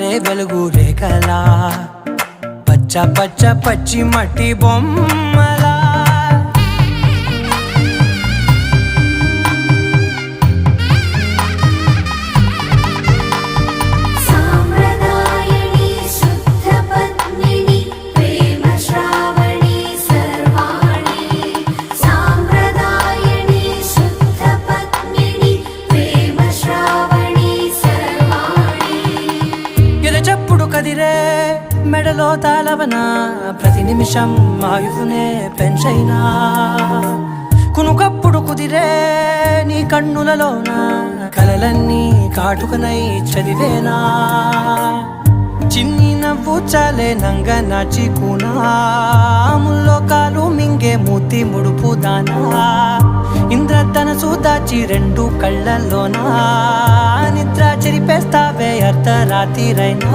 జారే వెలుగు రేఖలా పచ్చ పచ్చ పచ్చి మట్టి బొమ్మలా కదిరే మెడలో తాళవన ప్రతి నిమిషం ఆయుధునే పెంచైనా కునుకప్పుడు కుదిరే నీ కన్నులలోన కలలన్నీ కాటుకనై చదివేనా చిన్ని నవ్వు చాలే నంగ నాచి కూనాముల్లో కాలు మింగే మూతి ముడుపు దానా ఇంద్రధనసు దాచి రెండు కళ్ళల్లోనా నిద్ర చెరిపేస్తావే అర్ధరాత్రిరైనా